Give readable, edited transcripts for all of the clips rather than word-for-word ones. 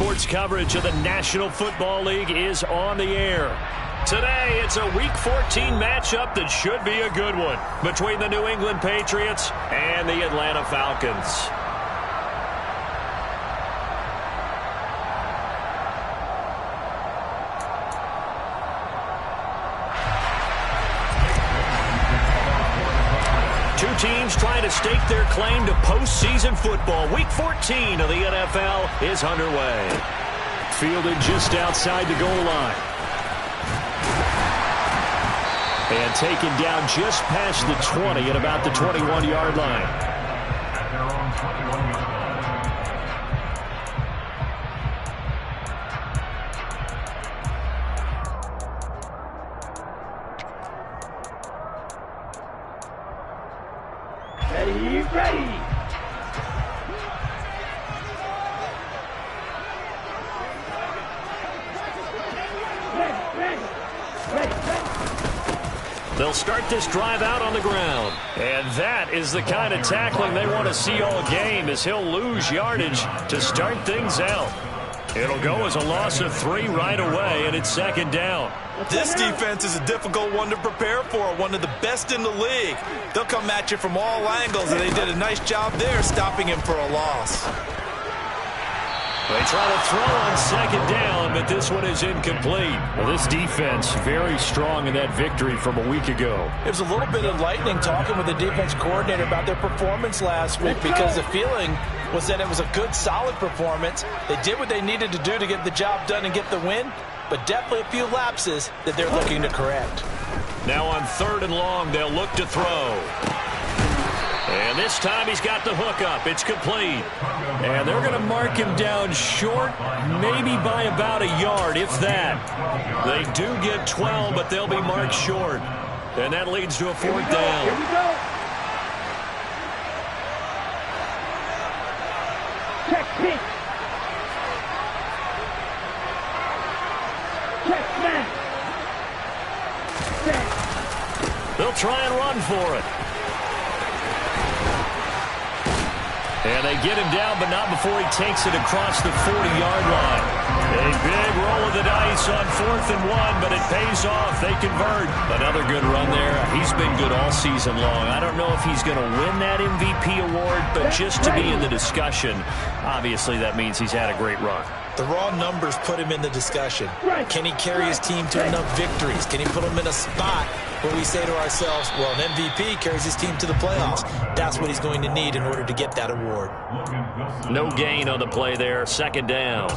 Sports coverage of the National Football League is on the air. Today, it's a Week 14 matchup that should be a good one between the New England Patriots and the Atlanta Falcons. Two teams trying to stake their claim to postseason football. Week 14 of the NFL is underway. Fielded just outside the goal line. And taken down just past the 20 at about the 21-yard line. Ready. They'll start this drive out on the ground. And that is the kind of tackling they want to see all game, as he'll lose yardage to start things out. It'll go as a loss of 3 right away, and it's second down. This defense is a difficult one to prepare for, one of the best in the league. They'll come at you from all angles, and they did a nice job there stopping him for a loss. They try to throw on second down, but this one is incomplete. Well, this defense very strong in that victory from a week ago. It was a little bit enlightening talking with the defense coordinator about their performance last week, because the feeling was that it was a good, solid performance. They did what they needed to do to get the job done and get the win, but definitely a few lapses that they're looking to correct. Now on 3rd and long, they'll look to throw. And this time he's got the hook up. It's complete. And they're going to mark him down short, maybe by about a yard, if that. They do get 12, but they'll be marked short. And that leads to a 4th down. Here we go. Check pitch. Check snap. Set. They'll try and run for it. And they get him down, but not before he takes it across the 40-yard line. A big roll of the dice on 4th and 1, but it pays off. They convert. Another good run there. He's been good all season long. I don't know if he's going to win that MVP award, but just to be in the discussion, obviously that means he's had a great run. The raw numbers put him in the discussion. Can he carry his team to enough victories? Can he put them in a spot where we say to ourselves, well, an MVP carries his team to the playoffs? That's what he's going to need in order to get that award. No gain on the play there. Second down.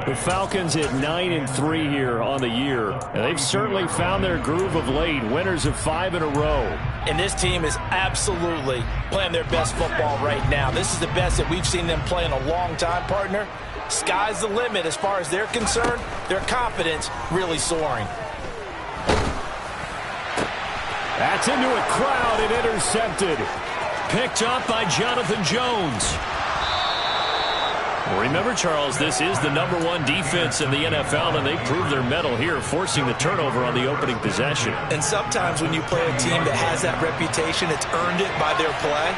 The Falcons at 9-3 here on the year. And they've certainly found their groove of late. Winners of 5 in a row. And this team is absolutely playing their best football right now. This is the best that we've seen them play in a long time, partner. Sky's the limit as far as they're concerned. Their confidence really soaring. That's into a crowd and intercepted. Picked up by Jonathan Jones. Remember, Charles, this is the #1 defense in the NFL, and they proved their mettle here, forcing the turnover on the opening possession. And sometimes when you play a team that has that reputation, it's earned it by their play.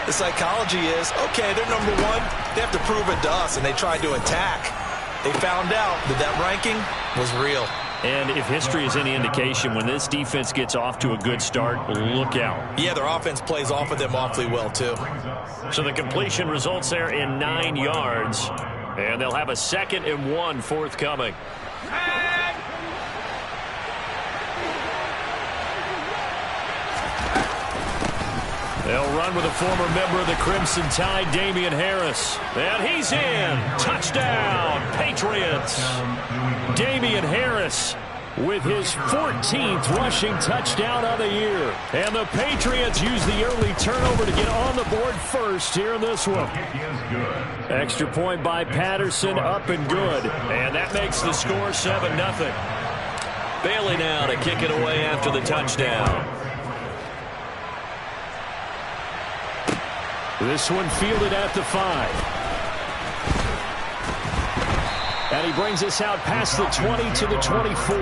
The psychology is, okay, they're #1. They have to prove it to us, and they tried to attack. They found out that that ranking was real. And if history is any indication, when this defense gets off to a good start, look out. Yeah, their offense plays off of them awfully well, too. So the completion results there in 9 yards. And they'll have a 2nd and 1 forthcoming. They'll run with a former member of the Crimson Tide, Damian Harris. And he's in. Touchdown, Patriots. Damian Harris with his 14th rushing touchdown of the year. And the Patriots use the early turnover to get on the board first here in this one. Extra point by Patterson, up and good. And that makes the score 7-0. Bailey now to kick it away after the touchdown. This one fielded at the 5. And he brings us out past the 20 to the 24.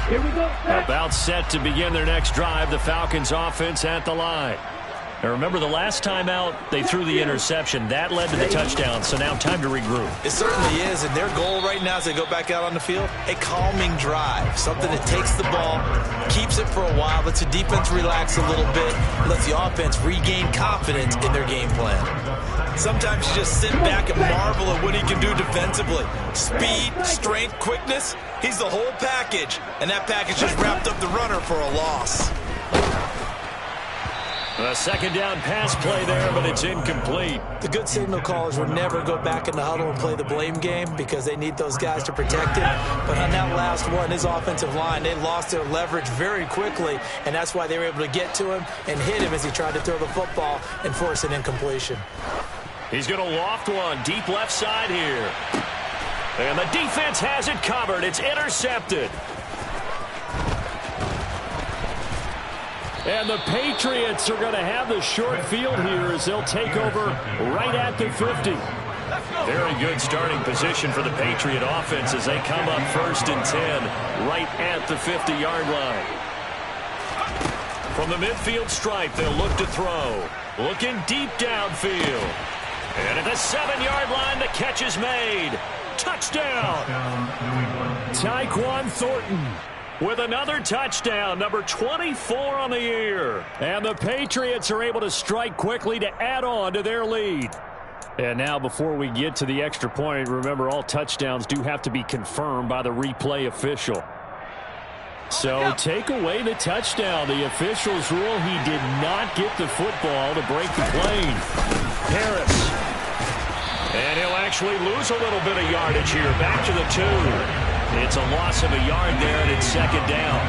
Here we go. About set to begin their next drive, the Falcons offense at the line. Now remember, the last time out, they threw the interception. That led to the touchdown, so now time to regroup. It certainly is, and their goal right now as they go back out on the field, a calming drive, something that takes the ball, keeps it for a while, lets the defense relax a little bit, lets the offense regain confidence in their game plan. Sometimes you just sit back and marvel at what he can do defensively. Speed, strength, quickness, he's the whole package, and that package just wrapped up the runner for a loss. A second down pass play there, but it's incomplete. The good signal callers will never go back in the huddle and play the blame game because they need those guys to protect him. But on that last one, his offensive line, they lost their leverage very quickly, and that's why they were able to get to him and hit him as he tried to throw the football and force an incompletion. He's going to loft one deep left side here. And the defense has it covered. It's intercepted. And the Patriots are going to have the short field here as they'll take over right at the 50. Very good starting position for the Patriot offense as they come up 1st and 10 right at the 50-yard line. From the midfield stripe, they'll look to throw. Looking deep downfield. And at the 7-yard line, the catch is made. Touchdown. Tyquan Thornton with another touchdown, number 24 on the year. And the Patriots are able to strike quickly to add on to their lead. And now before we get to the extra point, remember all touchdowns do have to be confirmed by the replay official. So take away the touchdown. The officials rule he did not get the football to break the plane. Harris. And he'll actually lose a little bit of yardage here. Back to the 2. It's a loss of a yard there, and it's second down.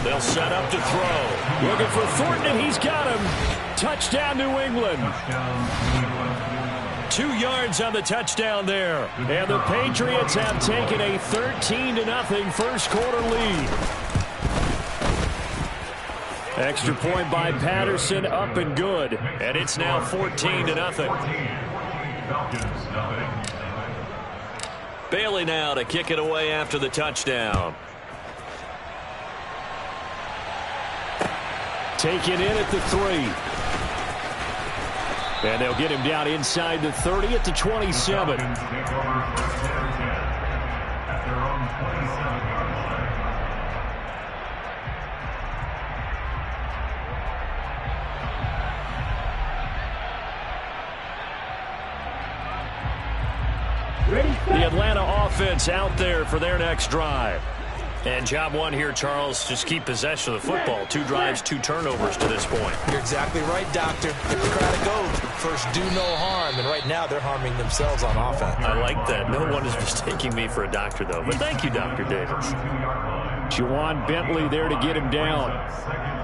They'll set up to throw. Looking for Thornton, and he's got him. Touchdown, New England. 2 yards on the touchdown there. And the Patriots have taken a 13-0 first quarter lead. Extra point by Patterson, up and good. And it's now 14-0. Bailey now to kick it away after the touchdown. Taken in at the 3. And they'll get him down inside the 30 at the 27. The Atlanta offense out there for their next drive. And job one here, Charles, just keep possession of the football. 2 drives, 2 turnovers to this point. You're exactly right, Doctor. Hippocratic oath. First, do no harm. And right now, they're harming themselves on offense. I like that. No one is mistaking me for a doctor, though. But thank you, Dr. Davis. Juwan Bentley there to get him down.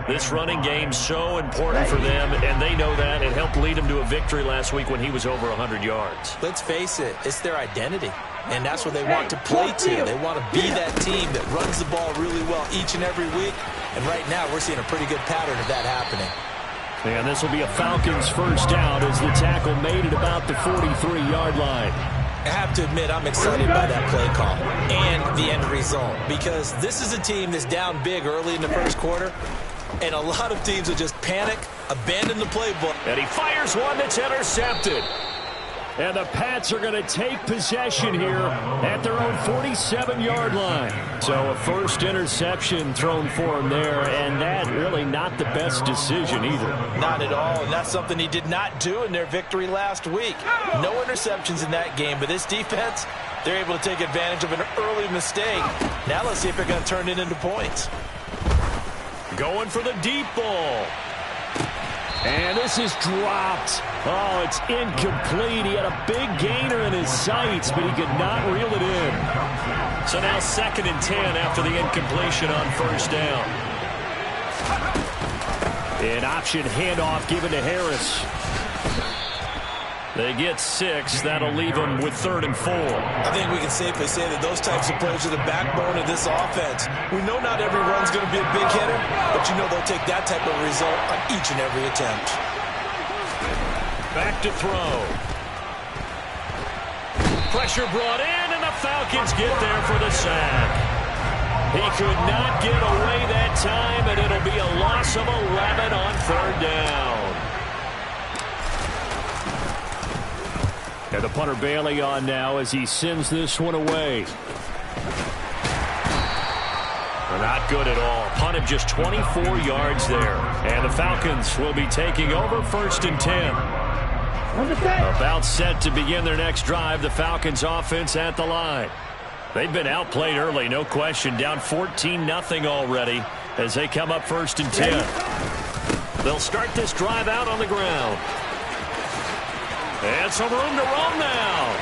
This running game's so important for them, and they know that. It helped lead them to a victory last week when he was over 100 yards. Let's face it, it's their identity. And that's what they want to play to. They want to be that team that runs the ball really well each and every week. And right now, we're seeing a pretty good pattern of that happening. And this will be a Falcons first down as the tackle made at about the 43-yard line. I have to admit, I'm excited by that play call and the end result. Because this is a team that's down big early in the first quarter. And a lot of teams will just panic, abandon the playbook. And he fires one that's intercepted. And the Pats are going to take possession here at their own 47-yard line. So a first interception thrown for him there, and that really not the best decision either. Not at all, and that's something he did not do in their victory last week. No interceptions in that game, but this defense, they're able to take advantage of an early mistake. Now let's see if they're going to turn it into points. Going for the deep ball. And this is dropped. Oh, it's incomplete. He had a big gainer in his sights, but he could not reel it in. So now 2nd and 10 after the incompletion on first down. An option handoff given to Harris. They get 6. That'll leave them with 3rd and 4. I think we can safely say that those types of plays are the backbone of this offense. We know not every run's going to be a big hitter, but you know they'll take that type of result on each and every attempt. Back to throw. Pressure brought in, and the Falcons get there for the sack. He could not get away that time, and it'll be a loss of 11 on 3rd down. And the punter Bailey on now as he sends this one away. Not good at all. Punted just 24 yards there. And the Falcons will be taking over 1st and 10. About set to begin their next drive. The Falcons offense at the line. They've been outplayed early, no question. Down 14-0 already as they come up 1st and 10. They'll start this drive out on the ground. And some room to roam now.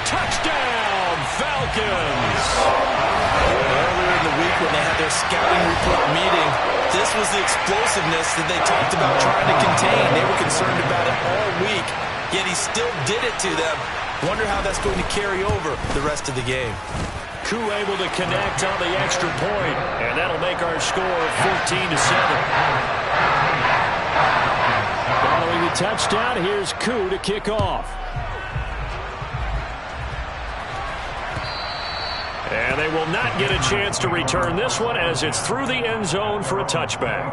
Touchdown, Falcons! Earlier in the week when they had their scouting report meeting, this was the explosiveness that they talked about trying to contain. They were concerned about it all week, yet he still did it to them. Wonder how that's going to carry over the rest of the game. Koo able to connect on the extra point, and that'll make our score 14-7. Following the touchdown, here's Koo to kick off. And they will not get a chance to return this one as it's through the end zone for a touchback.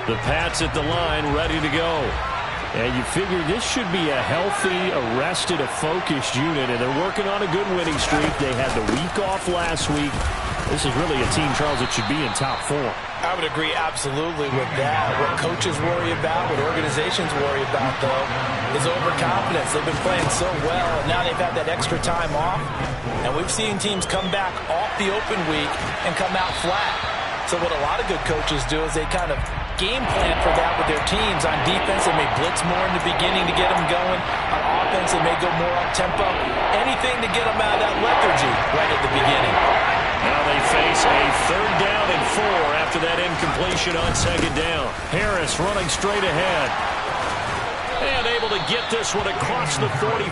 The Pats at the line ready to go. And you figure this should be a healthy, arrested, a focused unit, and they're working on a good winning streak. They had the week off last week. This is really a team, Charles, that should be in top 4. I would agree absolutely with that. What coaches worry about, what organizations worry about, though, is overconfidence. They've been playing so well, and now they've had that extra time off. And we've seen teams come back off the open week and come out flat. So what a lot of good coaches do is they kind of game plan for that with their teams. On defense, they may blitz more in the beginning to get them going. On offense, they may go more up-tempo. Anything to get them out of that lethargy right at the beginning. Now they face a 3rd down and 4 after that incompletion on 2nd down. Harris running straight ahead. And able to get this one across the 40.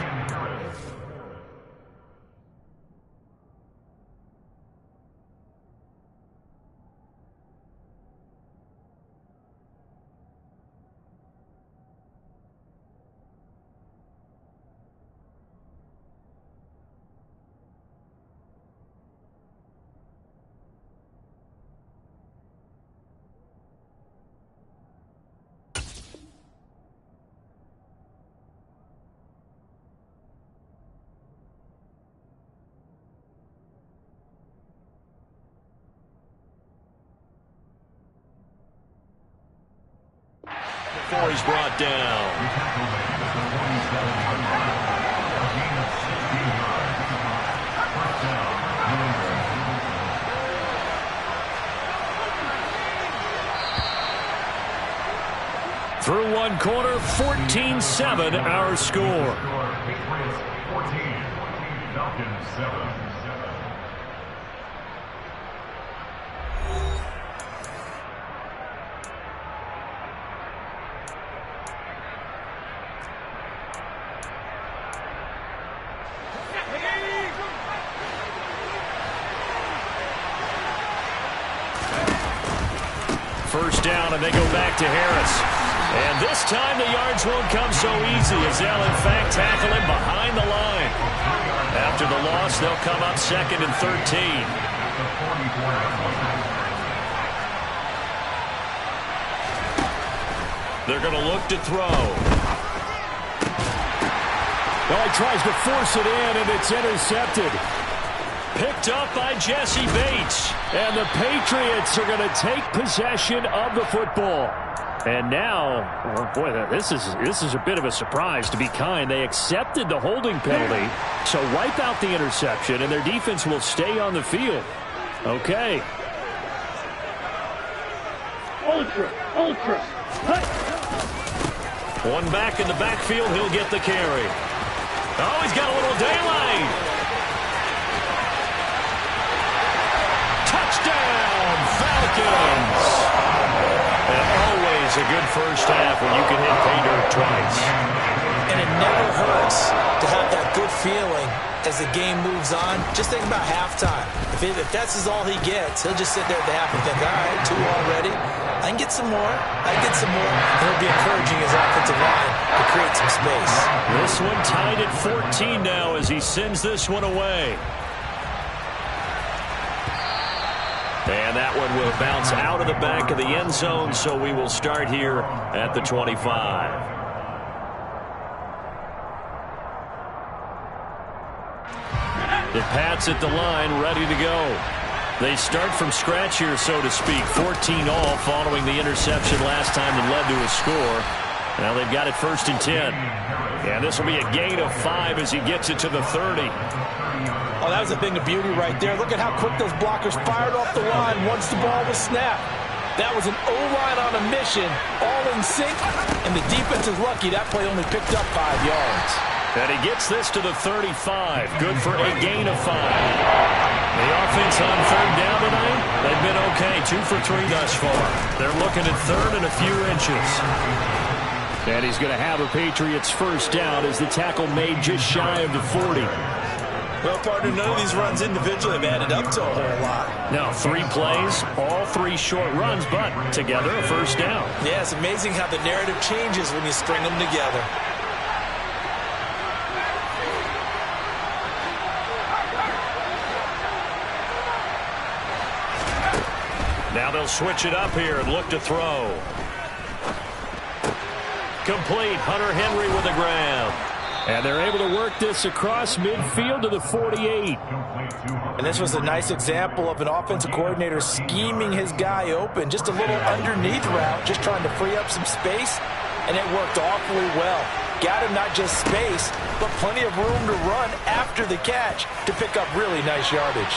Before he's brought down. Through one quarter, 14-7 our score. Patriots 14, Falcons 7. First down, and they go back to Harris. And this time the yards won't come so easy as they'll, in fact, tackle him behind the line. After the loss, they'll come up 2nd and 13. They're going to look to throw. Well, he tries to force it in, and it's intercepted. Picked up by Jesse Bates. And the Patriots are going to take possession of the football. And now, oh boy, this is a bit of a surprise, to be kind. They accepted the holding penalty, so wipe out the interception, and their defense will stay on the field. Okay. Ultra. One back in the backfield, he'll get the carry. Oh, he's got a little daylight. Touchdown, Falcons. And always a good first half when you can hit pay dirt twice. And it never hurts to have that good feeling as the game moves on. Just think about halftime. If that's all he gets, he'll just sit there at the half and think, all right, 2 already. I can get some more. I can get some more. And he'll be encouraging his offensive line to create some space. This one tied at 14 now as he sends this one away. And that one will bounce out of the back of the end zone, so we will start here at the 25. The Pats at the line, ready to go. They start from scratch here, so to speak. 14 all following the interception last time that led to a score. Now they've got it 1st and 10. And this will be a gain of 5 as he gets it to the 30. Oh, that was a thing of beauty right there. Look at how quick those blockers fired off the line once the ball was snapped. That was an O-line on a mission, all in sync, and the defense is lucky that play only picked up 5 yards. And he gets this to the 35. Good for a gain of 5. The offense on 3rd down tonight, they've been okay. 2 for 3 thus far. They're looking at 3rd and a few inches. And he's going to have a Patriots 1st down as the tackle made just shy of the 40. Well, partner, none of these runs individually have added up to a whole lot. Now, 3 plays, all 3 short runs, but together a 1st down. Yeah, it's amazing how the narrative changes when you string them together. Now they'll switch it up here and look to throw. Complete. Hunter Henry with a grab. And they're able to work this across midfield to the 48. And this was a nice example of an offensive coordinator scheming his guy open. Just a little underneath route, just trying to free up some space, and it worked awfully well. Got him not just space, but plenty of room to run after the catch to pick up really nice yardage.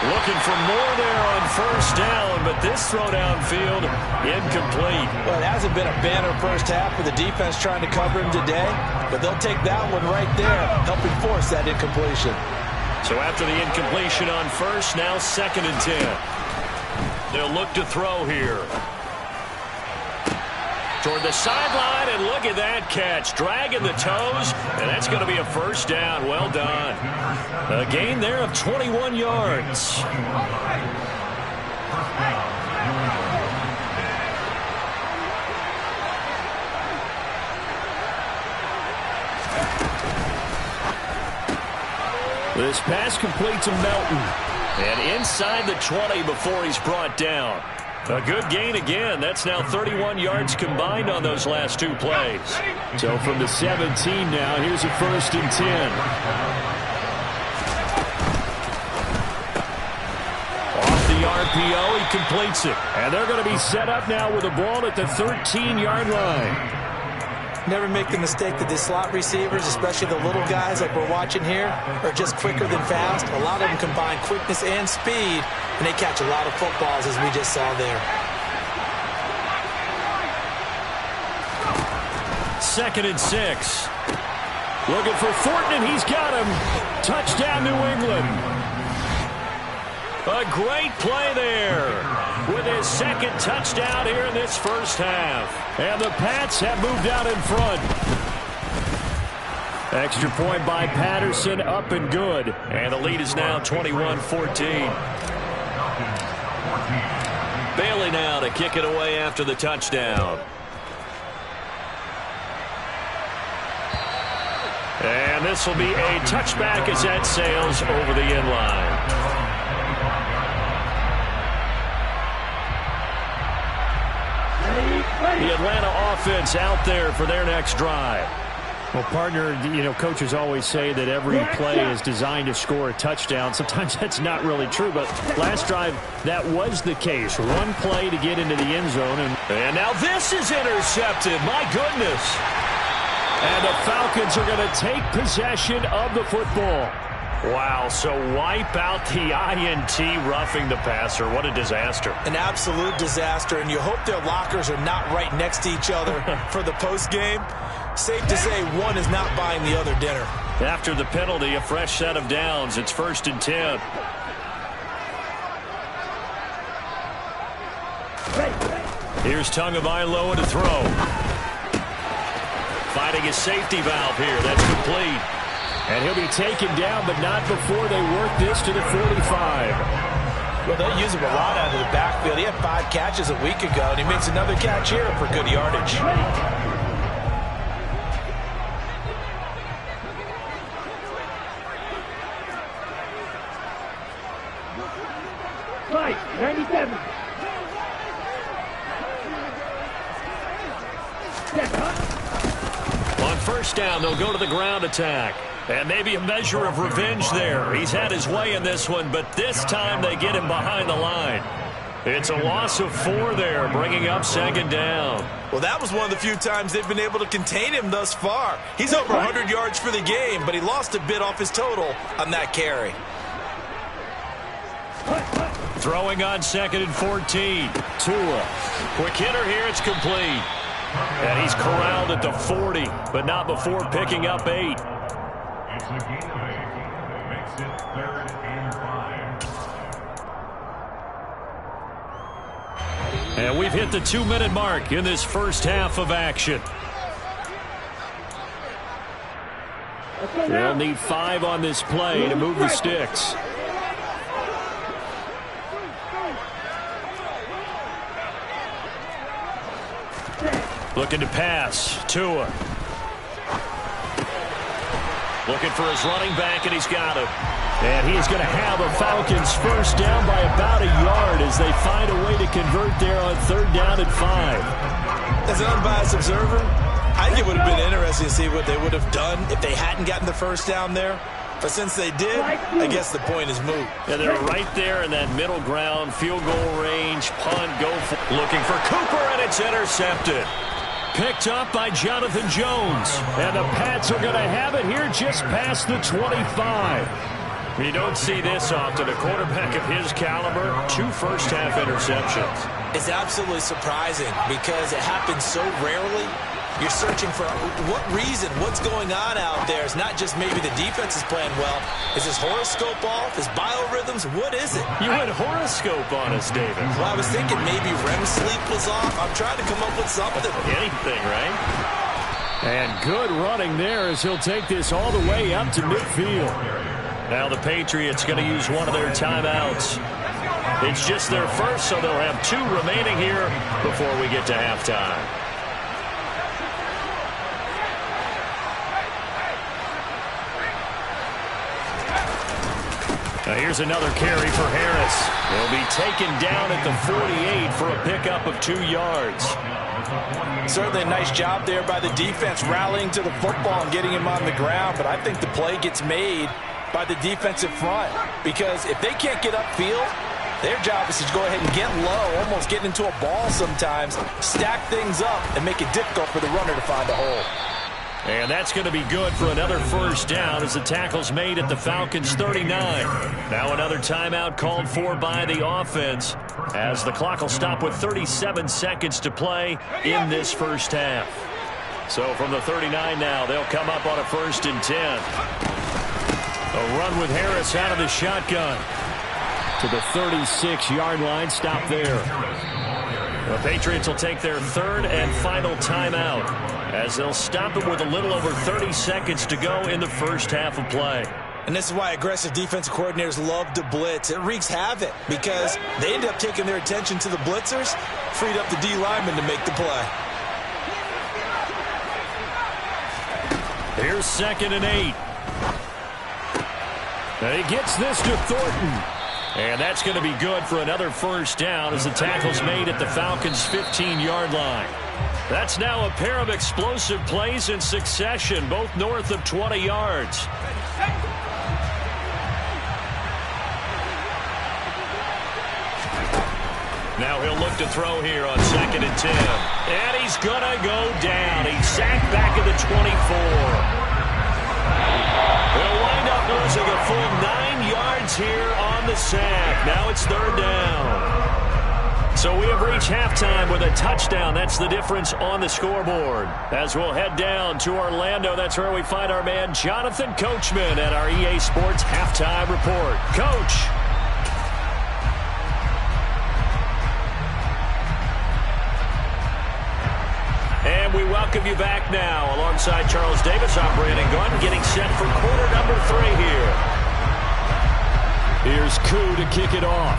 Looking for more there on 1st down, but this throw downfield incomplete. Well, it hasn't been a banner 1st half with the defense trying to cover him today, but they'll take that one right there, helping force that incompletion. So after the incompletion on 1st, now 2nd and 10. They'll look to throw here. Toward the sideline, and look at that catch. Dragging the toes, and that's going to be a 1st down. Well done. A gain there of 21 yards. This pass complete to Melton. And inside the 20 before he's brought down. A good gain again. That's now 31 yards combined on those last 2 plays. So from the 17 now, here's a 1st and 10. Off the RPO, he completes it. And they're going to be set up now with the ball at the 13-yard line. Never make the mistake that the slot receivers, especially the little guys like we're watching here, are just quicker than fast. A lot of them combine quickness and speed, and they catch a lot of footballs, as we just saw there. 2nd and 6. Looking for Thornton, and he's got him. Touchdown, New England. A great play there with his 2nd touchdown here in this 1st half. And the Pats have moved out in front. Extra point by Patterson, up and good. And the lead is now 21-14. Bailey now to kick it away after the touchdown. And this will be a touchback as that sails over the end line. The Atlanta offense out there for their next drive. Well, partner, you know, coaches always say that every play is designed to score a touchdown. Sometimes that's not really true, but last drive, that was the case. One play to get into the end zone. And now this is intercepted. My goodness. And the Falcons are going to take possession of the football. Wow, so wipe out the INT roughing the passer. What a disaster. An absolute disaster, and you hope their lockers are not right next to each other for the postgame. Safe to say one is not buying the other dinner. After the penalty, a fresh set of downs. It's 1st and 10. Here's Tagovailoa to throw. Finding his safety valve here. That's complete. And he'll be taken down, but not before they work this to the 45. Well, they'll use him a lot out of the backfield. He had 5 catches a week ago, and he makes another catch here for good yardage. Right, 97. On first down, they'll go to the ground attack. And maybe a measure of revenge there. He's had his way in this one, but this time they get him behind the line. It's a loss of 4 there, bringing up second down. Well, that was one of the few times they've been able to contain him thus far. He's over 100 yards for the game, but he lost a bit off his total on that carry. Throwing on second and 14. Tua. Quick hitter here, it's complete. And he's corralled at the 40, but not before picking up 8. It's a gain of 8. Makes it 3rd and 5. And we've hit the 2-minute mark in this first half of action. They'll need 5 on this play to move the sticks. Looking to pass. Tua. Looking for his running back, and he's got him. And he's going to have a Falcons first down by about a yard as they find a way to convert there on 3rd down and 5. As an unbiased observer, I think it would have been interesting to see what they would have done if they hadn't gotten the first down there. But since they did, I guess the point is moot. And they're right there in that middle ground, field goal range, punt, go for. Looking for Cooper, and it's intercepted. Picked up by Jonathan Jones. And the Pats are going to have it here just past the 25. You don't see this often. A quarterback of his caliber, 2 first-half interceptions. It's absolutely surprising because it happens so rarely. You're searching for what reason, what's going on out there. It's not just maybe the defense is playing well. Is his horoscope off? His biorhythms? What is it? You had horoscope on us, David. Well, I was thinking maybe REM sleep was off. I'm trying to come up with something. Anything, right? And good running there as he'll take this all the way up to midfield. Now the Patriots going to use one of their timeouts. It's just their first, so they'll have 2 remaining here before we get to halftime. Now here's another carry for Harris. He'll be taken down at the 48 for a pickup of 2 yards. Certainly a nice job there by the defense rallying to the football and getting him on the ground, but I think the play gets made by the defensive front because if they can't get upfield, their job is to go ahead and get low, almost get into a ball sometimes, stack things up, and make it difficult for the runner to find a hole. And that's going to be good for another first down as the tackle's made at the Falcons' 39. Now another timeout called for by the offense as the clock will stop with 37 seconds to play in this first half. So from the 39 now, they'll come up on a 1st and 10. A run with Harris out of the shotgun to the 36-yard line. Stop there. The Patriots will take their 3rd and final timeout as they'll stop it with a little over 30 seconds to go in the first half of play. And this is why aggressive defensive coordinators love to blitz. It wreaks havoc because they end up taking their attention to the blitzers, freed up the D lineman to make the play. Here's 2nd and 8. And he gets this to Thornton. And that's going to be good for another first down as the tackle's made at the Falcons' 15-yard line. That's now a pair of explosive plays in succession, both north of 20 yards. Now he'll look to throw here on 2nd and 10. And he's going to go down. He's sacked back at the 24. They'll wind up losing a full 9 yards here on the sack. Now it's 3rd down. So we have reached halftime with a touchdown. That's the difference on the scoreboard. As we'll head down to Orlando, that's where we find our man Jonathan Coachman at our EA Sports Halftime Report. Coach. And we welcome welcome you back now. Alongside Charles Davis, I'm Brandon Gunn, getting set for quarter number 3 here. Here's Koo to kick it off.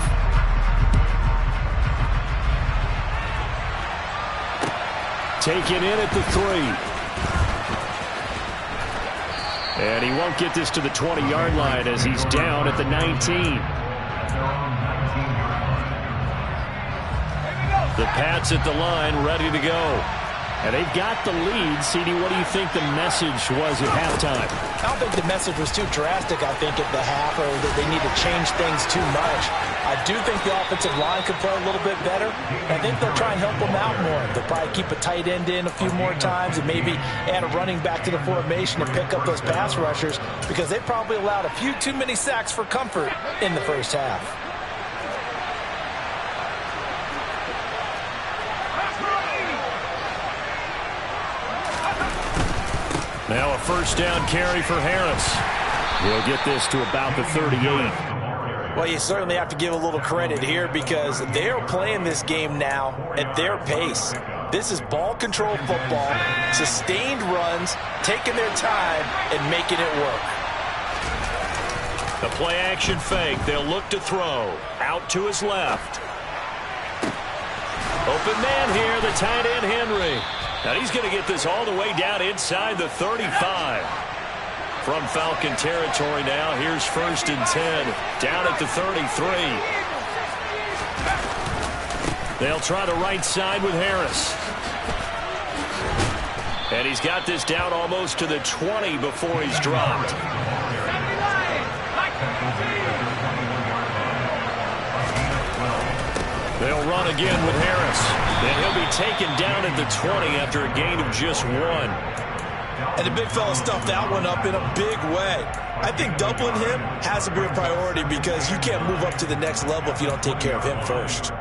Taken in at the 3. And he won't get this to the 20-yard line as he's down at the 19. The Pats at the line, ready to go. And they've got the lead. CD, what do you think the message was at halftime? I don't think the message was too drastic, I think, at the half, or that they need to change things too much. I do think the offensive line could play a little bit better. I think they'll try and help them out more. They'll probably keep a tight end in a few more times and maybe add a running back to the formation and pick up those pass rushers, because they probably allowed a few too many sacks for comfort in the first half. Now a first down carry for Harris. He'll get this to about the 38. Well, you certainly have to give a little credit here because they're playing this game now at their pace. This is ball control football, sustained runs, taking their time and making it work. The play action fake. They'll look to throw. Out to his left. Open man here, the tight end Henry. Now he's going to get this all the way down inside the 35. From Falcon territory now, here's 1st and 10. Down at the 33. They'll try the right side with Harris. And he's got this down almost to the 20 before he's dropped. They'll run again with Harris. And he'll be taken down at the 20 after a gain of just 1. And the big fella stuffed that one up in a big way. I think doubling him has to be a priority because you can't move up to the next level if you don't take care of him first.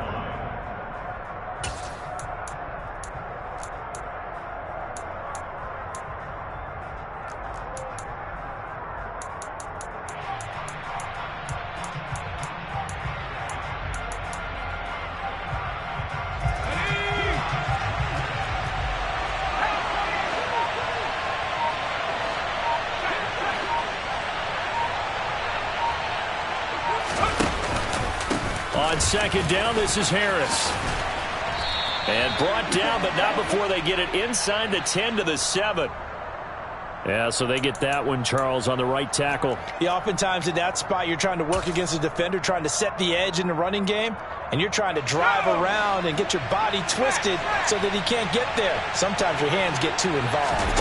On second down, this is Harris. And brought down, but not before they get it inside the 10 to the 7. Yeah, so they get that one, Charles, on the right tackle. Yeah, oftentimes in that spot, you're trying to work against a defender, trying to set the edge in the running game, and you're trying to drive around and get your body twisted so that he can't get there. Sometimes your hands get too involved.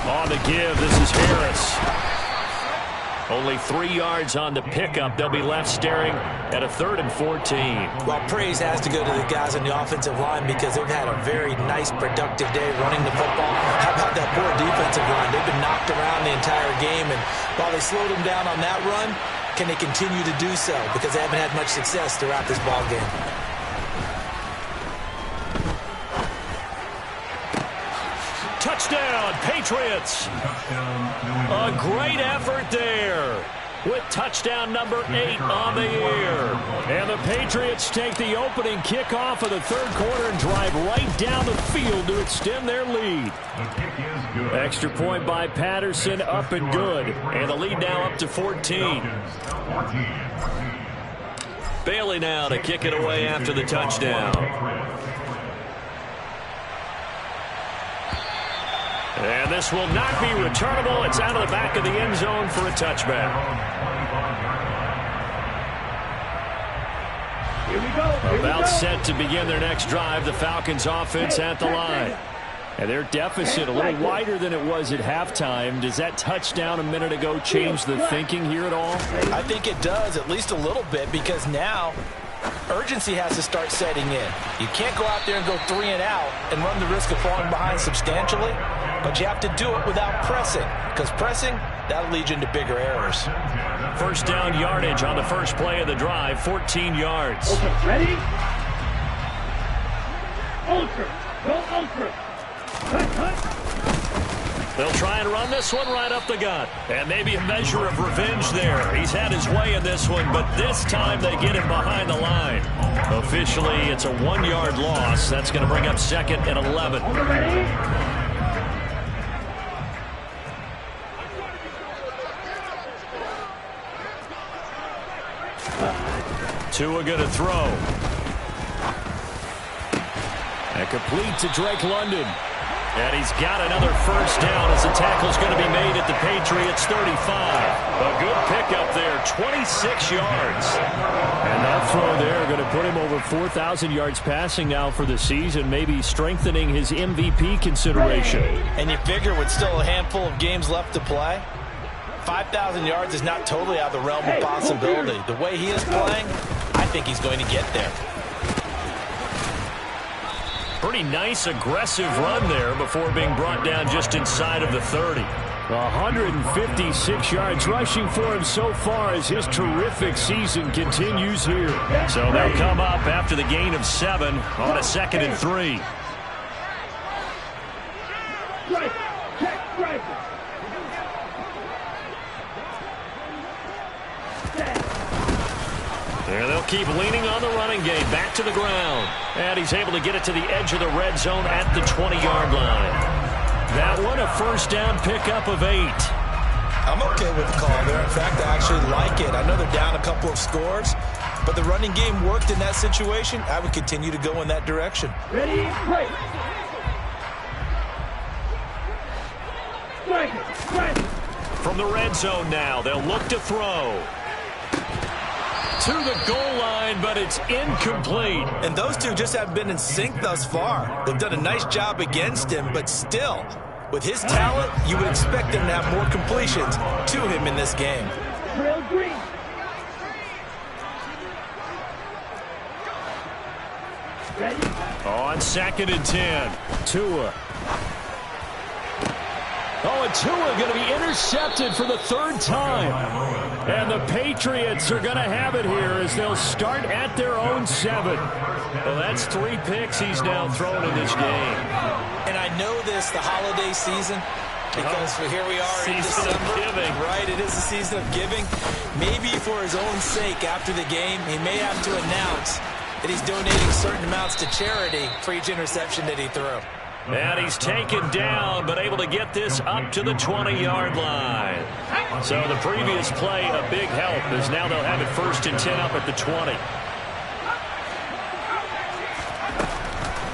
On the give, this is Harris. Only 3 yards on the pickup. They'll be left staring at a 3rd and 14. Well, praise has to go to the guys on the offensive line because they've had a very nice, productive day running the football. How about that poor defensive line? They've been knocked around the entire game, and while they slowed them down on that run, can they continue to do so? Because they haven't had much success throughout this ball game. Touchdown, Patriots. A great effort there with touchdown number 8 on the year. And the Patriots take the opening kickoff of the 3rd quarter and drive right down the field to extend their lead. Extra point by Patterson, up and good. And the lead now up to 14. Bailey now to kick it away after the touchdown. And this will not be returnable. It's out of the back of the end zone for a touchback. Here we go. About set to begin their next drive, the Falcons offense at the line. And their deficit a little wider than it was at halftime. Does that touchdown a minute ago change the thinking here at all? I think it does, at least a little bit, because now urgency has to start setting in. You can't go out there and go 3 and out and run the risk of falling behind substantially, but you have to do it without pressing, because pressing, that'll lead you into bigger errors. First down yardage on the first play of the drive, 14 yards. Ultra, ready? Ultra, go ultra. Cut, cut. They'll try and run this one right up the gut. And maybe a measure of revenge there. He's had his way in this one, but this time they get him behind the line. Officially, it's a 1-yard loss. That's going to bring up 2nd and 11. Tua going to throw. And complete to Drake London. And he's got another first down as the tackle's going to be made at the Patriots 35. A good pickup there, 26 yards. And that throw there going to put him over 4,000 yards passing now for the season, maybe strengthening his MVP consideration. And you figure with still a handful of games left to play, 5,000 yards is not totally out of the realm of possibility. The way he is playing, I think he's going to get there. Pretty nice, aggressive run there before being brought down just inside of the 30. 156 yards rushing for him so far as his terrific season continues here. So they'll come up after the gain of 7 on a 2nd and 3. And they'll keep leaning on the running game. Back to the ground. And he's able to get it to the edge of the red zone at the 20-yard line. That one, a first down pickup of 8. I'm okay with the call there. In fact, I actually like it. I know they're down a couple of scores, but the running game worked in that situation. I would continue to go in that direction. Ready, break. From the red zone now, they'll look to throw. To the goal line, but it's incomplete. And those two just haven't been in sync thus far. They've done a nice job against him, but still, with his talent, you would expect him to have more completions to him in this game. Trail green. Ready. On 2nd and 10, Tua. Oh, and Tua going to be intercepted for the 3rd time. And the Patriots are going to have it here as they'll start at their own 7. Well, that's 3 picks he's now thrown in this game. And I know this, the holiday season, because here we are in Season December. of giving. Right, it is the season of giving. Maybe for his own sake after the game, he may have to announce that he's donating certain amounts to charity for each interception that he threw. And he's taken down, but able to get this up to the 20-yard line. So the previous play, a big help, as now they'll have it 1st and 10 up at the 20.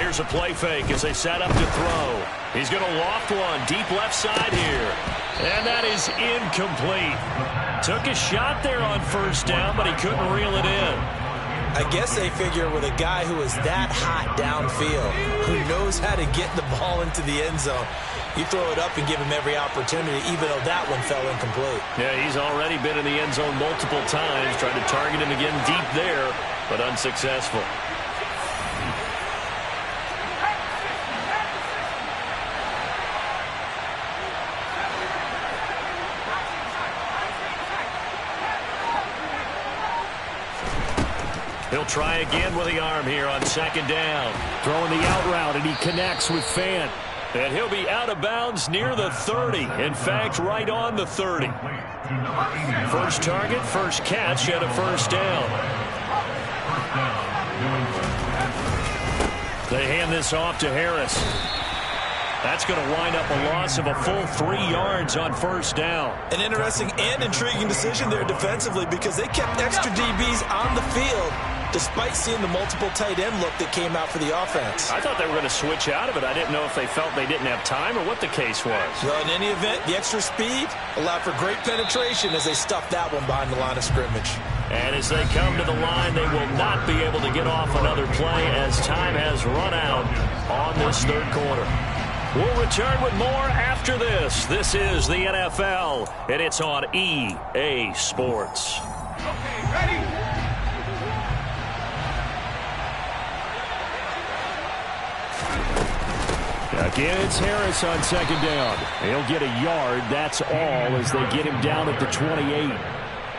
Here's a play fake as they set up to throw. He's going to loft one deep left side here. And that is incomplete. Took a shot there on 1st down, but he couldn't reel it in. I guess they figure with a guy who is that hot downfield, who knows how to get the ball into the end zone, you throw it up and give him every opportunity, even though that one fell incomplete. Yeah, he's already been in the end zone multiple times, trying to target him again deep there, but unsuccessful. He'll try again with the arm here on 2nd down. Throwing the out route, and he connects with Fant. And he'll be out of bounds near the 30. In fact, right on the 30. First target, first catch, and a 1st down. They hand this off to Harris. That's going to wind up a loss of a full 3 yards on 1st down. An interesting and intriguing decision there defensively because they kept extra DBs on the field despite seeing the multiple tight end look that came out for the offense. I thought they were going to switch out of it. I didn't know if they felt they didn't have time or what the case was. Well, in any event, the extra speed allowed for great penetration as they stuffed that one behind the line of scrimmage. And as they come to the line, they will not be able to get off another play as time has run out on this 3rd quarter. We'll return with more after this. This is the NFL, and it's on EA Sports. Okay, ready. Again, it's Harris on 2nd down. He'll get a yard. That's all as they get him down at the 28.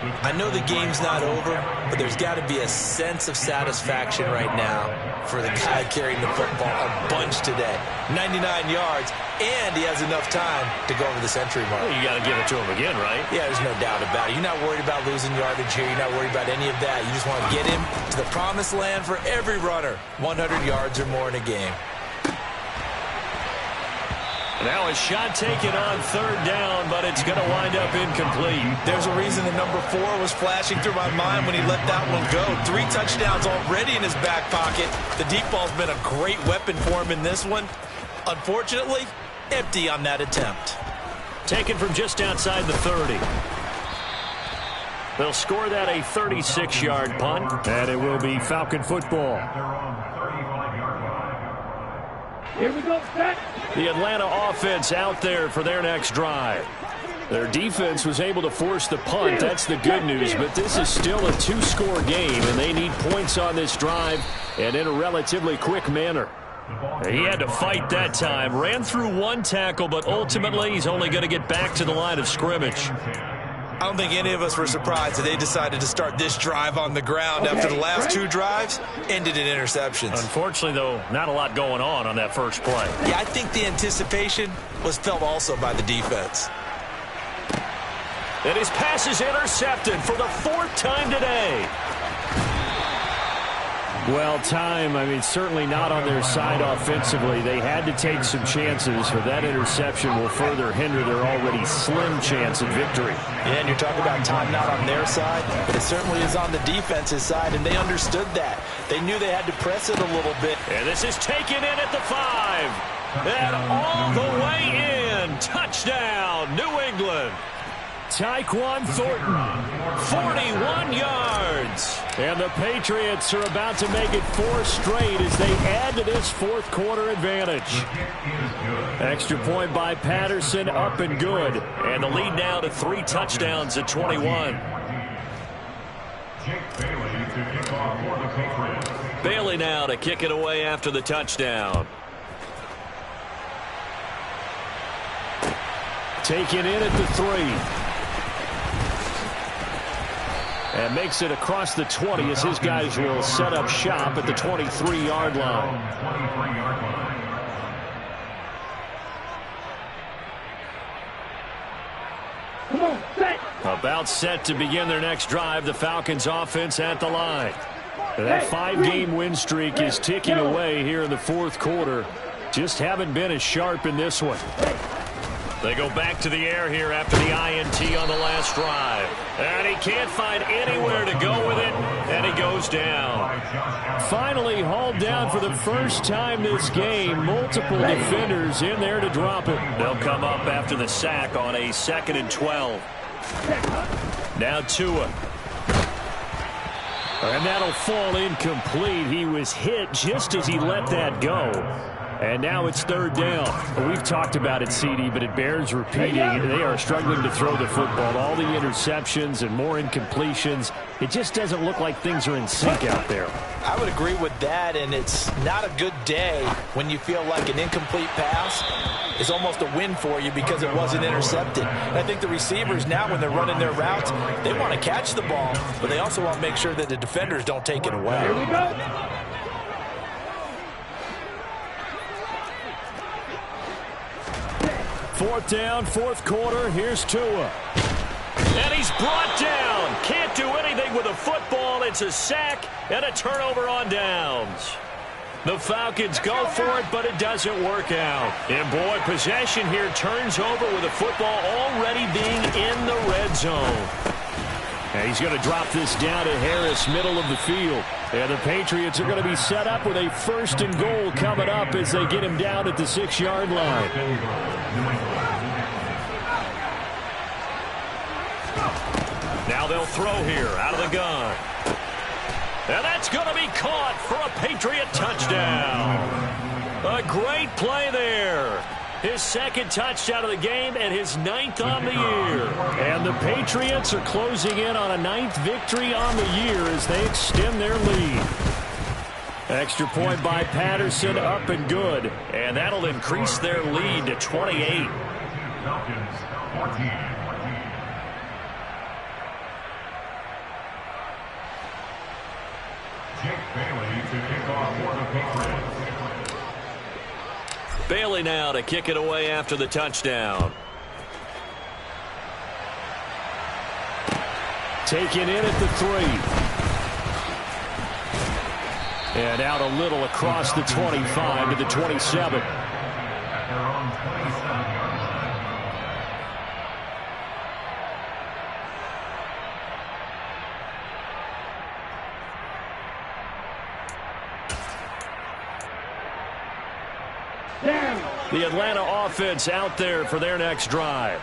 I know the game's not over, but there's got to be a sense of satisfaction right now for the guy carrying the football a bunch today. 99 yards, and he has enough time to go over the century mark. Well, you got to give it to him again, right? Yeah, there's no doubt about it. You're not worried about losing yardage here. You're not worried about any of that. You just want to get him to the promised land for every runner. 100 yards or more in a game. Now a shot taken on third down, but it's going to wind up incomplete. There's a reason the number 4 was flashing through my mind when he let that one go. 3 touchdowns already in his back pocket. The deep ball's been a great weapon for him in this one. Unfortunately, empty on that attempt. Taken from just outside the 30. They'll score that a 36-yard punt, and it will be Falcon football. They're on the 35-yard line. Here we go, set. The Atlanta offense out there for their next drive. Their defense was able to force the punt. That's the good news, but this is still a 2-score game, and they need points on this drive and in a relatively quick manner. He had to fight that time. Ran through 1 tackle, but ultimately he's only going to get back to the line of scrimmage. I don't think any of us were surprised that they decided to start this drive on the ground after the last 2 drives ended in interceptions. Unfortunately, though, not a lot going on that first play. Yeah, I think the anticipation was felt also by the defense. And his pass is intercepted for the 4th time today. Well, certainly not on their side offensively. They had to take some chances, but that interception will further hinder their already slim chance at victory. Yeah, and you're talking about time not on their side, but it certainly is on the defense's side, and they understood that. They knew they had to press it a little bit. And this is taken in at the 5. And all the way in. Touchdown, New England. Tyquan Thornton, 41 yards. And the Patriots are about to make it 4 straight as they add to this 4th quarter advantage. Extra point by Patterson, up and good. And the lead now to 3 touchdowns at 21. Jake Bailey to kick off for the Patriots. Bailey now to kick it away after the touchdown. Taken in at the 3. And makes it across the 20 as his guys will set up shop at the 23-yard line. 23-yard line. Come on, set. About set to begin their next drive. The Falcons offense at the line. That 5-game win streak is ticking away here in the 4th quarter. Just haven't been as sharp in this one. They go back to the air here after the INT on the last drive. And he can't find anywhere to go with it, and he goes down. Finally hauled down for the first time this game. Multiple defenders in there to drop it. They'll come up after the sack on a 2nd and 12. Now Tua. And that'll fall incomplete. He was hit just as he let that go. And now it's 3rd down. We've talked about it, CD, but it bears repeating. They are struggling to throw the football. All the interceptions and more incompletions. It just doesn't look like things are in sync out there. I would agree with that, and it's not a good day when you feel like an incomplete pass is almost a win for you because it wasn't intercepted. And I think the receivers now, when they're running their routes, they want to catch the ball, but they also want to make sure that the defenders don't take it away. Here we go. Fourth down, 4th quarter. Here's Tua. And he's brought down. Can't do anything with a football. It's a sack and a turnover on downs. The Falcons go for it, but it doesn't work out. And boy, possession here turns over with the football already being in the red zone. And he's going to drop this down to Harris, middle of the field. And the Patriots are going to be set up with a 1st and goal coming up as they get him down at the 6-yard line. Now they'll throw here out of the gun. And that's going to be caught for a Patriot touchdown. A great play there. His 2nd touchdown of the game and his 9th on the year. And the Patriots are closing in on a 9th victory on the year as they extend their lead. Extra point by Patterson, up and good. And that'll increase their lead to 28. Falcons 14. Bailey now to kick it away after the touchdown. Taken in at the 3. And out a little across the 25 to the 27. The Atlanta offense out there for their next drive.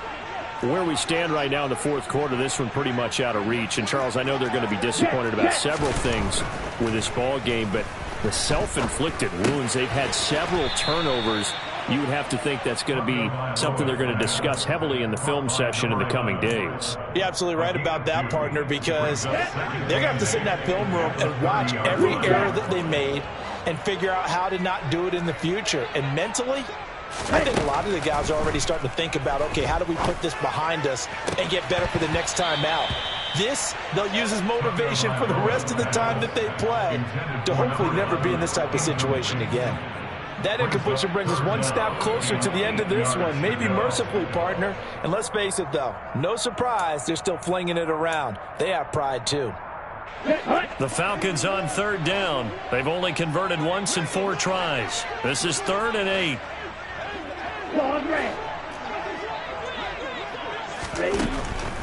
Where we stand right now in the fourth quarter, this one pretty much out of reach. And, Charles, I know they're going to be disappointed about several things with this ball game, but the self-inflicted wounds, they've had several turnovers. You would have to think that's going to be something they're going to discuss heavily in the film session in the coming days. You're absolutely right about that, partner, because they're going to have to sit in that film room and watch every error that they made and figure out how to not do it in the future. And mentally, I think a lot of the guys are already starting to think about, okay, how do we put this behind us and get better for the next time out? This, they'll use as motivation for the rest of the time that they play to hopefully never be in this type of situation again. That incompletion brings us one step closer to the end of this one, maybe mercifully, partner. And let's face it, though, no surprise, they're still flinging it around. They have pride, too. The Falcons on third down. They've only converted once in 4 tries. This is 3rd and 8.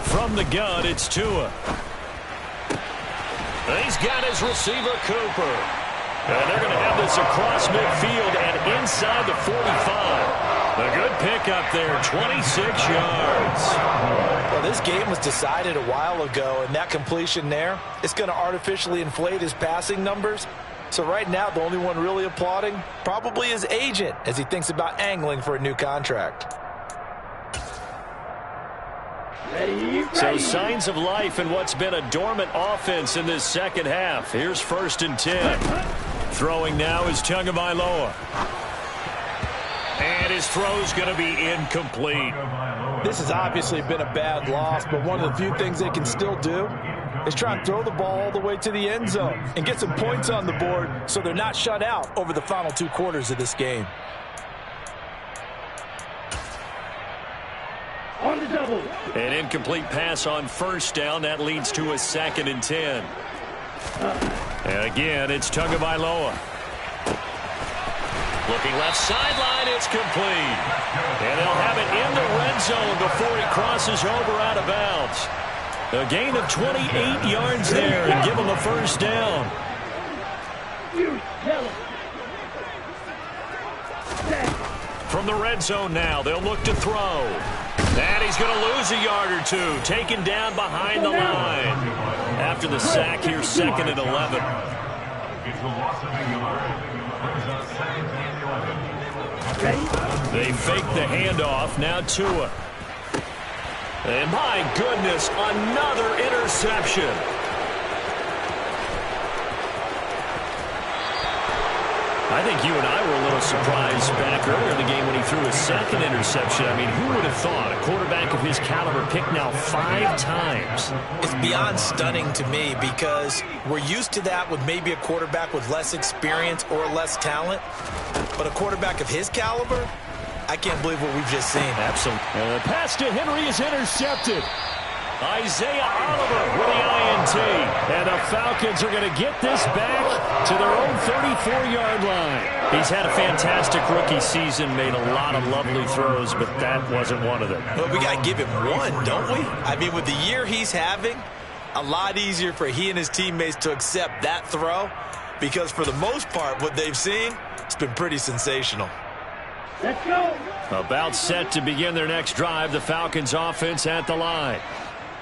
From the gun, it's Tua. He's got his receiver, Cooper. And they're going to have this across midfield and inside the 45. A good pickup there, 26 yards. Well, this game was decided a while ago, and that completion there, it's going to artificially inflate his passing numbers. So right now, the only one really applauding probably his agent as he thinks about angling for a new contract. So signs of life in what's been a dormant offense in this second half. Here's 1st and 10. Throwing now is Tagovailoa. And his throw's going to be incomplete. This has obviously been a bad loss, but one of the few things they can still do is try and throw the ball all the way to the end zone and get some points on the board so they're not shut out over the final 2 quarters of this game. On the double. An incomplete pass on 1st down. That leads to a 2nd and 10. And again, it's Tagovailoa. Looking left sideline, it's complete. And they'll have it in the red zone before he crosses over out of bounds. A gain of 28 yards there and give him a 1st down. From the red zone now, they'll look to throw. And he's going to lose a yard or 2, taken down behind the line. After the sack, here's 2nd and 11. They fake the handoff. Now Tua. And my goodness, another interception. I think you and I were a little surprised back earlier in the game when he threw his 2nd interception. I mean, who would have thought a quarterback of his caliber picked now 5 times? It's beyond stunning to me because we're used to that with maybe a quarterback with less experience or less talent. But a quarterback of his caliber, I can't believe what we've just seen. Absolutely. The pass to Henry is intercepted. Isaiah Oliver with the INT. And the Falcons are going to get this back to their own 34-yard line. He's had a fantastic rookie season, made a lot of lovely throws, but that wasn't one of them. Well, we got to give him one, don't we? I mean, with the year he's having, a lot easier for he and his teammates to accept that throw because for the most part, what they've seen, it's been pretty sensational. Let's go. About set to begin their next drive, the Falcons offense at the line.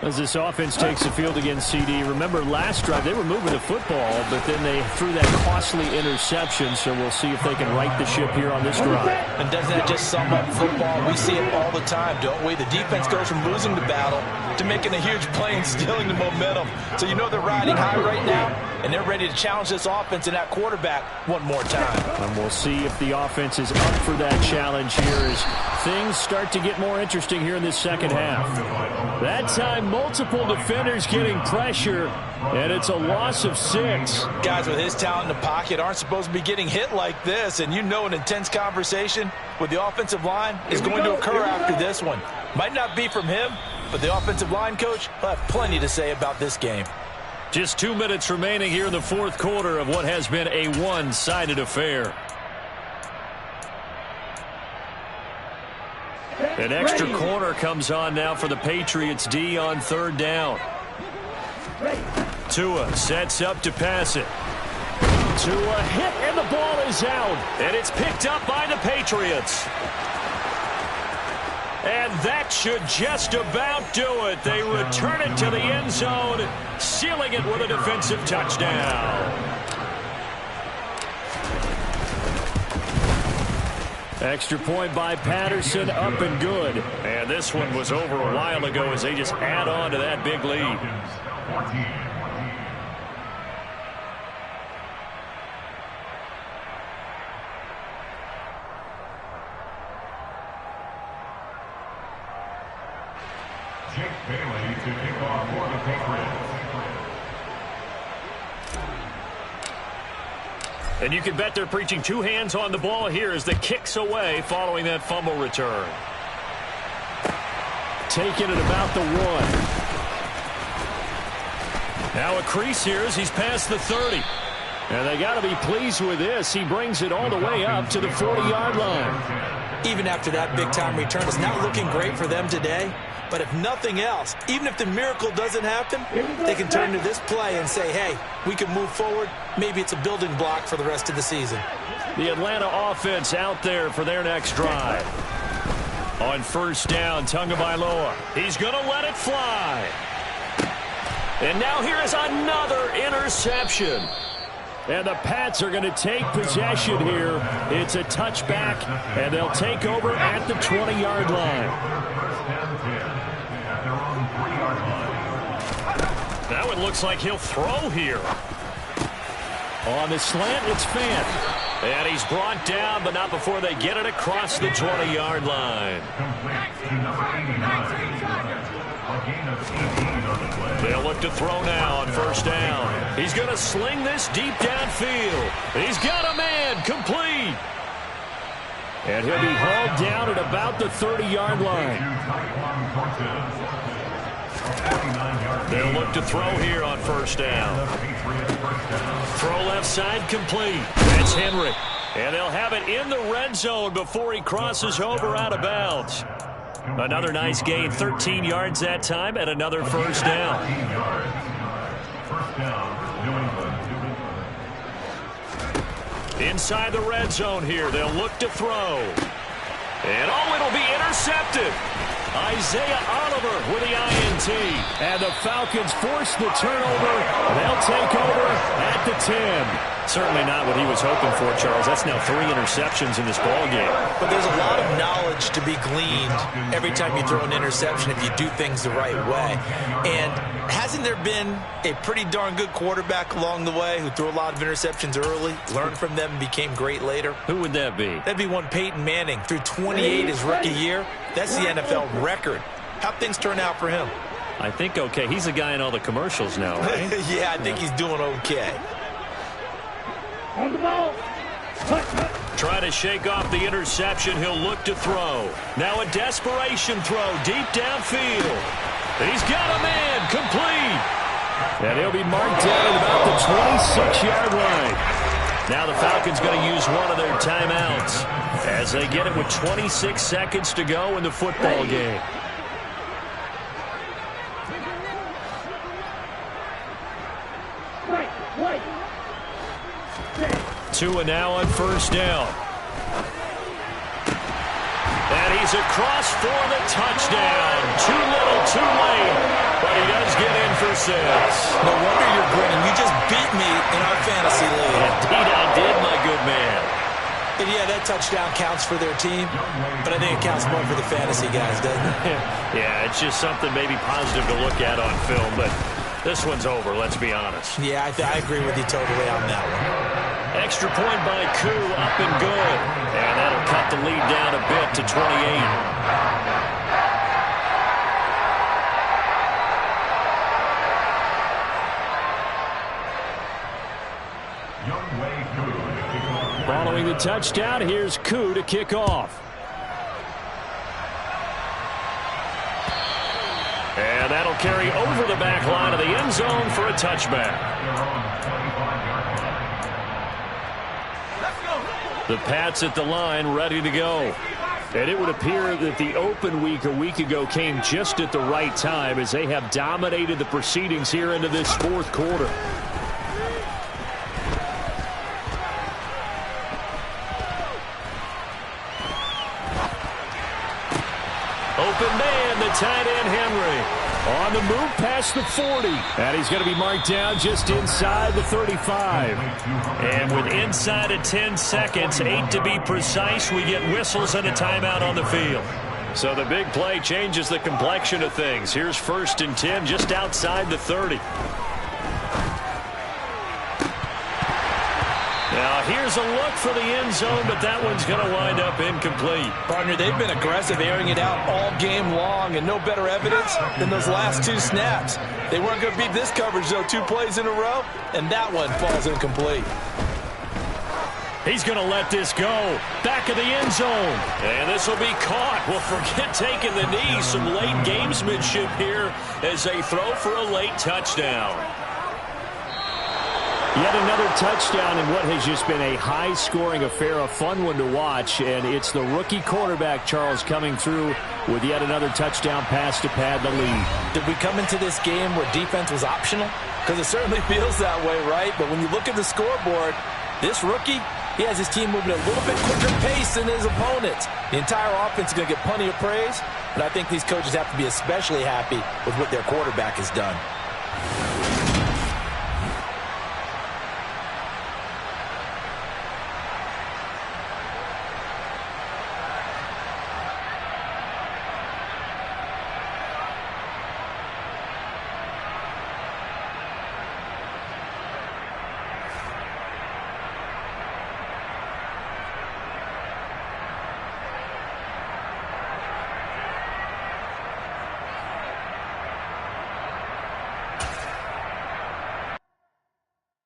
As this offense takes the field against CD, remember last drive they were moving the football, but then they threw that costly interception, so we'll see if they can right the ship here on this drive. And doesn't that just sum up football? We see it all the time, don't we? The defense goes from losing the battle to making a huge play and stealing the momentum. So you know they're riding high right now, and they're ready to challenge this offense and that quarterback one more time. And we'll see if the offense is up for that challenge here as things start to get more interesting here in this second half. That time, multiple defenders getting pressure, and it's a loss of 6. Guys with his talent in the pocket aren't supposed to be getting hit like this, and you know an intense conversation with the offensive line is going to occur after this one. Might not be from him, but the offensive line coach will have plenty to say about this game. Just 2 minutes remaining here in the fourth quarter of what has been a one-sided affair. An extra corner comes on now for the Patriots D on third down. Tua sets up to pass it. Tua hit and the ball is out. And it's picked up by the Patriots. And that should just about do it. They return it to the end zone, sealing it with a defensive touchdown. Extra point by Patterson, up and good. And this one was over a while ago as they just add on to that big lead. Jake Bailey to kick off for the Patriots. And you can bet they're preaching 2 hands on the ball here as the kick's away following that fumble return. Taking it about the 1. Now a crease here as he's past the 30. And they got to be pleased with this. He brings it all the way up to the 40-yard line. Even after that big-time return, it's not looking great for them today. But if nothing else, even if the miracle doesn't happen, they can turn to this play and say, hey, we can move forward. Maybe it's a building block for the rest of the season. The Atlanta offense out there for their next drive. On first down, Tagovailoa. He's going to let it fly. And now here is another interception. And the Pats are going to take possession here. It's a touchback, and they'll take over at the 20-yard line. Now it looks like he'll throw here. On the slant, it's Fant. And he's brought down, but not before they get it across the 20-yard line. They'll look to throw now on first down. He's going to sling this deep downfield. He's got a man complete. And he'll be hauled down at about the 30-yard line. They'll look to throw here on first down. Throw left side complete. That's Henry. And they'll have it in the red zone before he crosses over out of bounds. Another nice gain, 13 yards that time, and another first down. Inside the red zone here, they'll look to throw. And it'll be intercepted. Isaiah Oliver with the INT. And the Falcons force the turnover. They'll take over at the 10. Certainly not what he was hoping for, Charles. That's now 3 interceptions in this ballgame. But there's a lot of knowledge to be gleaned every time you throw an interception if you do things the right way. And hasn't there been a pretty darn good quarterback along the way who threw a lot of interceptions early, learned from them, and became great later? Who would that be? That'd be one Peyton Manning. Threw 28 his rookie year. That's the NFL record. How'd things turn out for him? I think okay. He's the guy in all the commercials now, right? Yeah, I think he's doing okay. On the ball. Try to shake off the interception. He'll look to throw. Now a desperation throw deep downfield. He's got a man complete. And he'll be marked down at about the 26-yard line. Now the Falcons going to use one of their timeouts as they get it with 26 seconds to go in the football game. Tua now on first down. And he's across for the touchdown. Too little, too late. But he does get in for 6. No wonder you're grinning. You just beat me in our fantasy league. Indeed I did, my good man. And yeah, that touchdown counts for their team, but I think it counts more for the fantasy guys, doesn't it? Yeah, it's just something maybe positive to look at on film, but this one's over, let's be honest. Yeah, I agree with you totally on that one. Extra point by Koo, up and good. And that'll cut the lead down a bit to 28. Following the touchdown, here's Koo to kick off. And that'll carry over the back line of the end zone for a touchback. The Pats at the line, ready to go. And it would appear that the open week a week ago came just at the right time as they have dominated the proceedings here into this fourth quarter. Open man, the tight end Henry. On the move past the 40. And he's going to be marked down just inside the 35. And with inside of 10 seconds, 8 to be precise, we get whistles and a timeout on the field. So the big play changes the complexion of things. Here's 1st and 10 just outside the 30. Now, here's a look for the end zone, but that one's going to wind up incomplete. Partner, they've been aggressive, airing it out all game long, and no better evidence than those last 2 snaps. They weren't going to beat this coverage, though, 2 plays in a row, and that one falls incomplete. He's going to let this go. Back of the end zone. And this will be caught. Well, forget taking the knee. Some late gamesmanship here as they throw for a late touchdown. Yet another touchdown in what has just been a high-scoring affair, a fun one to watch, and it's the rookie quarterback, Charles, coming through with yet another touchdown pass to pad the lead. Did we come into this game where defense was optional? Because it certainly feels that way, right? But when you look at the scoreboard, this rookie, he has his team moving at a little bit quicker pace than his opponents. The entire offense is going to get plenty of praise, but I think these coaches have to be especially happy with what their quarterback has done.